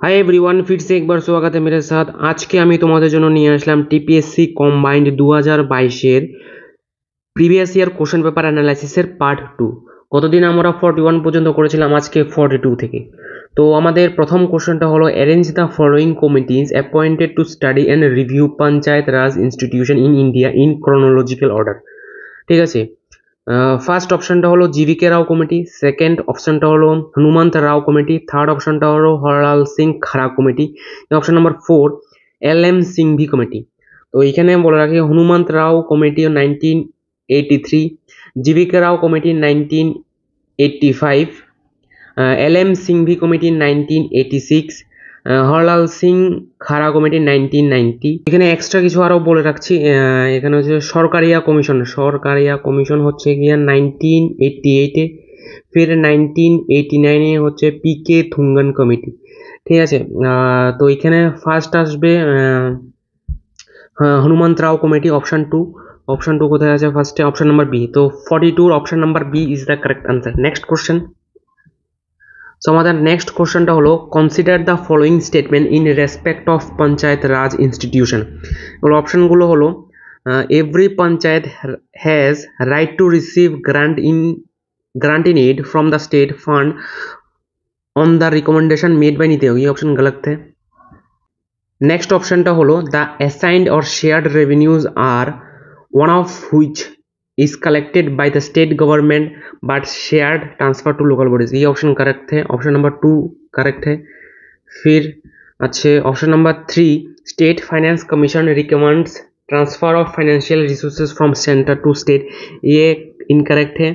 Hi everyone, फिर से एक बार स्वागत है मेरे साथ। आज के আমি তোমাদের জন্য নিয়ে আসলাম টিপিএসসি কম্বাইন্ড 2022 এর প্রিভিয়াস ইয়ার কোশ্চেন পেপার অ্যানালাইসিসের পার্ট 2। কতদিন আমরা 41 পর্যন্ত করেছিলাম, আজকে 42 থেকে। তো আমাদের প্রথম কোশ্চেনটা হলো arrange the following committees appointed to study and review panchayat raj institution in India in chronological order. ঠিক আছে, ফার্স্ট অপশনটা হলো জিভিকে রাও কমিটি, সেকেন্ড অপশনটা হলো হনুমন্ত রাও কমিটি, থার্ড অপশনটা হলো Harlal Singh Kharra committee, option number 4 L M. Singhvi committee. তো এইখানে বলে রাখি Hanumant Rao committee 1983, GVK Rao committee 1985, L M. Singhvi committee 1986, Harlal Singh Kharra committee 1990। এখানে এক্সট্রা কিছু আরও বলে রাখছি। এখানে হচ্ছে সরকারিয়া কমিশন হচ্ছে গিয়া 1988-এ, ফির 1989-এ হচ্ছে পিকে থুঙ্গান কমিটি। ঠিক আছে, তো এখানে ফার্স্ট আসবে Hanumantha Rao committee, option two কোথায় আছে ফার্স্টে? Option number B. তো 42 option number B is the correct answer. Next question. So আমাদের নেক্সট কোশ্চেনটা হলো consider the following statement in respect of panchayat raj institution. এগুলো অপশনগুলো হলো every panchayat has right to receive grant in aid from the state fund on the recommendation made by NITI Aayog. ये option गलत थे। Next ऑप्शनটা হলো the assigned or shared revenues are one of which is collected by the state government but shared transfer to local bodies। ये option correct थे। Option number 2 correct है। फिर अच्छे option number 3 state finance commission recommends transfer of financial resources from centre to state, ये incorrect है।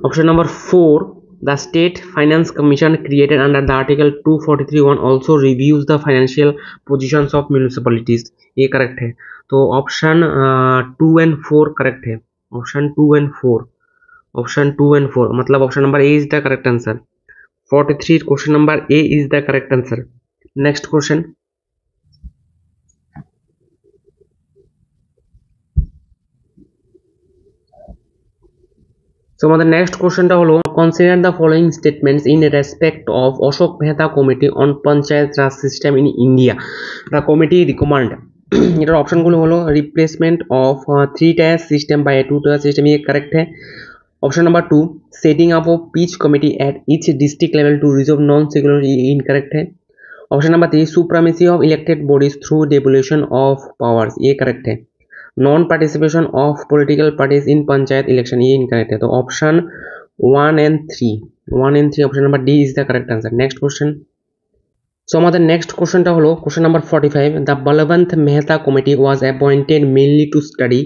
Option number 4 the state finance commission created under the article 243(1) also reviews the financial positions of municipalities, ये correct है। तो option 2 and 4 correct है। Option 2 and 4 मतलब option number A is the correct answer. 43 question number A is the correct answer. Next question. So আমাদের next কোশ্চেনটা হলো consider the following statements in respect of Ashok Mehta committee on panchayat raj system in India. The committee recommend, এটার অপশনগুলো হলো replacement of 3 tier system by 2 tyre system, ये correct है। Option number 2 setting up of peace committee at each district level to resolve non secular, incorrect है। Option number 3 supremacy of elected bodies through devolution of powers, ये correct है। Non participation of political parties in panchayat election, ये incorrect है। तो option 1 and 3 option number D is the correct answer. Next question. So हमारे next क्वेश्चनটা হলো question number 45 the Balwant Mehta committee was appointed mainly to study.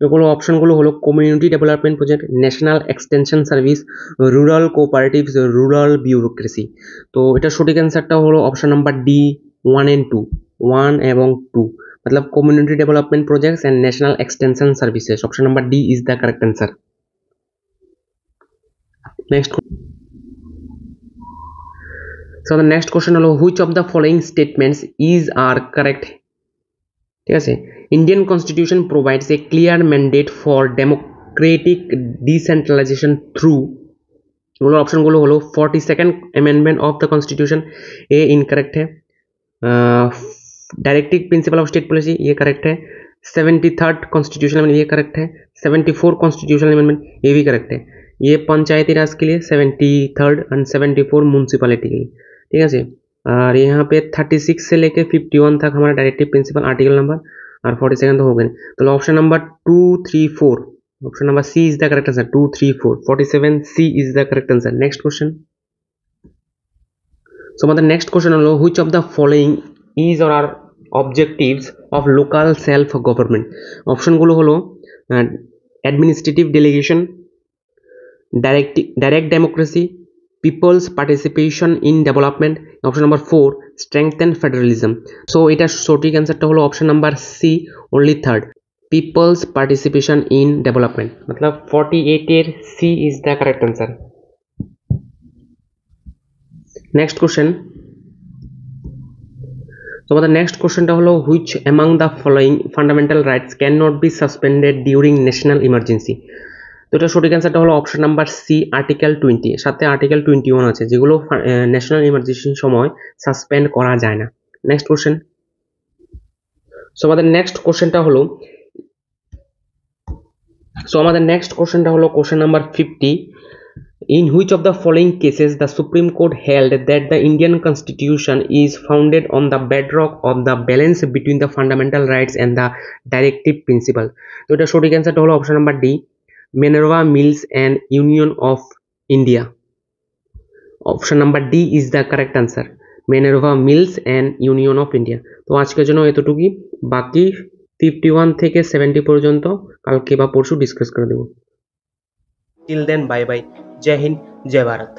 এগুলো অপশনগুলো হলো community development project, national extension service, rural cooperatives, rural bureaucracy. তো এটা সঠিক অ্যান্সারটা হলো অপশন নাম্বার ডি 1 and 2 1 এবং 2 मतलब community development projects and national extension services। option number D is the correct answer। next, so the next question হলো which of the following statements is are correct। ঠিক আছে, Indian constitution provides a clear mandate for democratic decentralization through, এগুলো অপশনগুলো হলো 42nd amendment of the constitution, ए incorrect है। Directive principle of state policy, ये correct है। 73rd कॉन्स्टिट्यूशनल अमेंडमेंट, ये करेक्ट है। 74 कॉन्स्टिट्यूशनल अमेंडमेंट, ये भी करेक्ट है। ये पंचायती राज के लिए 73rd एंड 74 म्यूनसिपैलिटी के लिए। ठीक है, और यहाँ पे 36 से लेके 51 तक हमारा डायरेक्टिव प्रिंसिपल आर्टिकल नंबर, और 42 तो हो गए। तो option number 2, 3, 4 option number C is the correct answer. 2, 3, 4 47 C is the correct answer. Next question. So मतलब नेक्स्ट क्वेश्चन हलो which of the following is or are objectives of local self government। অপশনগুলো হলো administrative delegation, direct democracy, people's participation in development, option number 4 strengthen federalism. So এটা সঠিক অ্যান্সারটা হলো option number C only third, people's participation in development मतलब 48 এর C is the correct answer. Next question. So the next question টা হলো which among the following fundamental rights cannot be suspended during national emergency। তো এটা সঠিক অ্যান্সারটা হলো option number C, article 20। সাথে আর্টিকেল 21 আছে, যেগুলো ন্যাশনাল ইমার্জেন্সির সময় সাসপেন্ড করা যায় না। Next question. সো আমাদের নেক্সট কোশ্চেনটা হলো question number 50। In which of the following cases the Supreme Court held that the Indian Constitution is founded on the bedrock of the balance between the fundamental rights and the directive principle? তো এটা সঠিক অ্যান্সারটা হলো option number D, Minerva Mills and Union of India. Option number D is the correct answer, Minerva Mills and Union of India. তো আজকের জন্য এতটুকুই, বাকি 51 থেকে 70 পর্যন্ত কালকে বা পরশু ডিসকাস করে দেবো। টিল দেন বাই বাই, জয় হিন্দ, জয় ভারত।